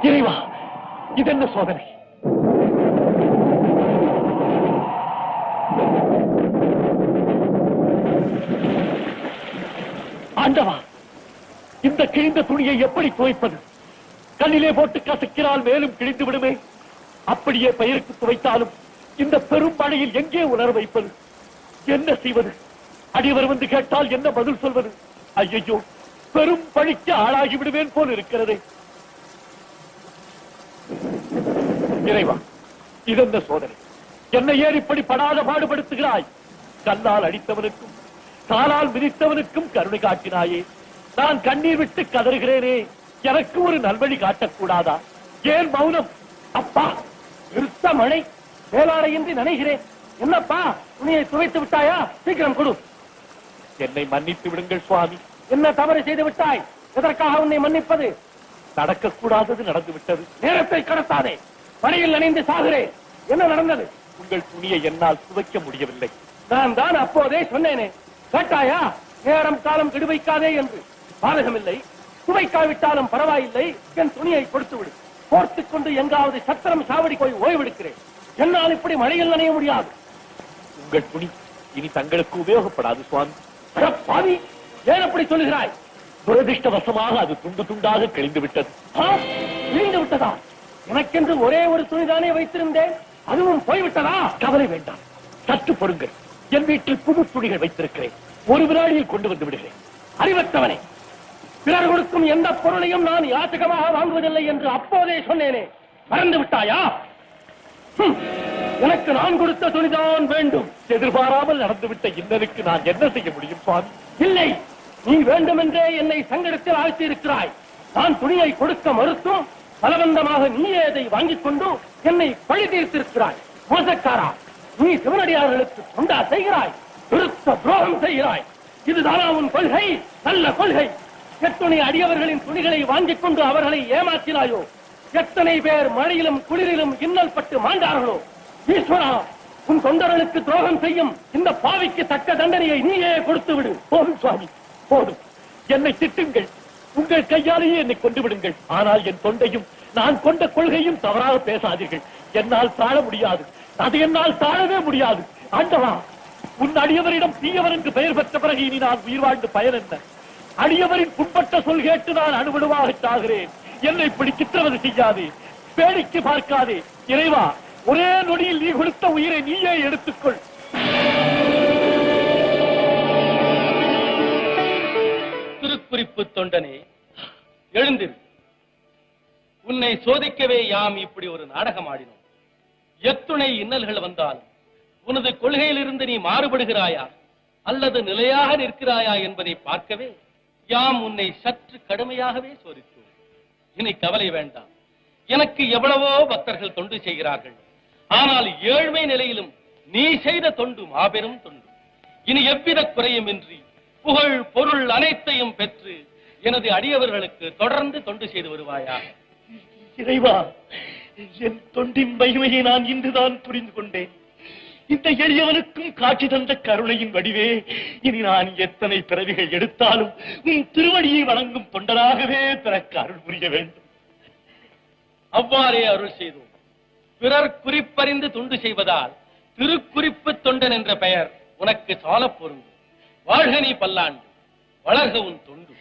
இறைவா, இதென்ன சோதனை? ஆண்டவா, இந்த கிழிந்த துணியை எப்படி துவைப்பது? கல்லிலே போட்டு கசக்கினால் மேலும் கிழிந்து விடுமே. அப்படியே பெயருக்கு துவைத்தாலும் இந்த பெரும் மழையில் எங்கே உணர வைப்பது? என்ன செய்வது? அடியவர் வந்து கேட்டால் என்ன பதில் சொல்வது? ஐயோ, பெரும் பழிக்கு ஆளாகி விடுவேன் போல் இருக்கிறதே. இறைவா, இதென்ன சோதனை? என்னை ஏன் இப்படி படாத பாடுபடுத்துகிறாய்? கல்லால் அடித்தவனுக்கும் காலால் மிதித்தவனுக்கும் கருணை காட்டினாயே. நான் கண்ணீர் விட்டு கதறுகிறேனே, எனக்கு ஒரு நல்வழி காட்டக்கூடாதா? ஏன் மௌனம்? அப்பா, நிறுத்த மழை, வேளாடையின்றி நனைகிறேன். என்னப்பா, துணியை துவைத்து விட்டாயா? சீக்கிரம் கொடு. என்னை மன்னித்து விடுங்கள் சுவாமி. என்ன தவறு செய்து விட்டாய்? எதற்காக உன்னை மன்னிப்பது? நடக்கக்கூடாதது நடந்து விட்டது. நேரத்தை கடத்தாதே. மழையில் நனைந்து சாகிறேன். என்ன நடந்தது? உங்கள் துணியை என்னால் துவைக்க முடியவில்லை. நான் தான் அப்போதே சொன்னேனே, கேட்டாயா? நேரம் காலம் கெடுவைக்காதே என்று. பாதகமில்லை, துவைக்காவிட்டாலும் பரவாயில்லை, என் துணியை கொடுத்து விடு. போர்த்துக் கொண்டு எங்காவது சத்திரம் சாவடி போய் ஓய்வெடுக்கிறேன். என்னால் இப்படி மழையில் நனைய முடியாது. உங்கள் துணி இனி தங்களுக்கு உபயோகப்படாது சுவாமி. பாவி, ஏன் அப்படி சொல்லுகிறாய்? துரதிருஷ்டவசமாக அது துண்டு துண்டாக கிழிந்து விட்டது. கிழிந்து விட்டதா? எனக்கென்று ஒரே ஒரு துணிதானே வைத்திருந்தேன், அதுவும் போய்விட்டதா? கவலை வேண்டாம், சற்று பொறுங்கள். என் வீட்டில் புது துணிகள் வைத்திருக்கிறேன், ஒரு வினாடியில் கொண்டு வந்து விடுகிறேன். அறிவற்றவனே, பிறர் கொடுக்கும் எந்த பொருளையும் நான் யாச்சகமாக வாங்குவதில்லை என்று அப்போதே சொன்னேனே, மறந்து விட்டாயா? எனக்கு நான் கொடுத்த துணிதான் வேண்டும். எதிர்பாராமல் நடந்துவிட்ட இன்னருக்கு நான் என்ன செய்ய முடியும் சுவாமி? இல்லை, நீ வேண்டுமென்றே என்னை சங்கடத்தில் ஆழ்த்தி இருக்கிறாய். நான் துணியை கொடுக்க மறுத்தும் பலவந்தமாக நீயே அதை வாங்கிக் கொண்டு என்னை பழி தீர்த்திருக்கிறாய். மோசக்காரா, நீ சிவனடியார்களுக்கு தொண்டா செய்கிறாய், விருத்த துரோகம் செய்கிறாய். இதுதானா உன் கொள்கை? நல்ல கொள்கை. எத்தனை அடியவர்களின் துணிகளை வாங்கிக் கொண்டு அவர்களை ஏமாற்றினாயோ? எத்தனை பேர் மழையிலும் குளிரிலும் இன்னல் பட்டு மாண்டார்களோ? ஈஸ்வரா, உன் தொண்டர்களுக்கு துரோகம் செய்யும் இந்த பாவிக்கு தக்க தண்டனையை நீயே கொடுத்து விடு. போதும் சுவாமி, போதும். என்னை திட்டுங்கள், உங்கள் கையாலேயே என்னை கொண்டு விடுங்கள். ஆனால் என் தொண்டையும் நான் கொண்ட கொள்கையும் தவறாக பேசாதீர்கள். என்னால் தாழ முடியாது, அது என்னால் தாழவே முடியாது. ஆண்டவா, உன் அடியவரிடம் தீயவர் என்று பெயர் பெற்ற பிறகு இனி நான் உயிர் வாழ்ந்து பயன் என்ன? அடியவரின் புண்பட்ட சொல் கேட்டு நான் அனுபவமாக சாகிறேன். என்னை இப்படி சித்திரவதை செய்யாதே, வேடிக்கை பார்க்காதே. இறைவா, ஒரே நொடியில் நீ கொடுத்த உயிரை நீயே எடுத்துக்கொள். திருக்குறிப்பு தொண்டனே, எழுந்திரு. உன்னை சோதிக்கவே யாம் இப்படி ஒரு நாடகம் ஆடினோம். எத்துணை இன்னல்கள் வந்தாலும் உனது கொள்கையிலிருந்து நீ மாறுபடுகிறாயா அல்லது நிலையாக நிற்கிறாயா என்பதை பார்க்கவே யாம் உன்னை சற்று கடுமையாகவே சோதித்தோம். இனி கவலை வேண்டாம். எனக்கு எவ்வளவோ பக்தர்கள் தொண்டு செய்கிறார்கள். ஆனால் ஏழ்மை நிலையிலும் நீ செய்த தொண்டு மாபெரும் தொண்டு. இனி எவ்வித குறையுமின்றி புகழ் பொருள் அனைத்தையும் பெற்று எனது அடியவர்களுக்கு தொடர்ந்து தொண்டு செய்து வருவாயா? இறைவா, என் தொண்டின் மகிமையை நான் இன்றுதான் புரிந்து கொண்டேன். இந்த எளியவனுக்கும் காட்சி தந்த கருணையின் வடிவே, இனி நான் எத்தனை பிறவிகள் எடுத்தாலும் உன் திருவடியை வணங்கும் தொண்டராகவே பிறக்க அருள் புரிய வேண்டும். அவ்வாறே அருள் செய்தோம். பிறர் குறிப்பறிந்து தொண்டு செய்வதால் திருக்குறிப்பு தொண்டன் என்ற பெயர் உனக்கு சால பொருந்தும். வாழ்க நீ பல்லாண்டு, வளர்க உன் தொண்டு.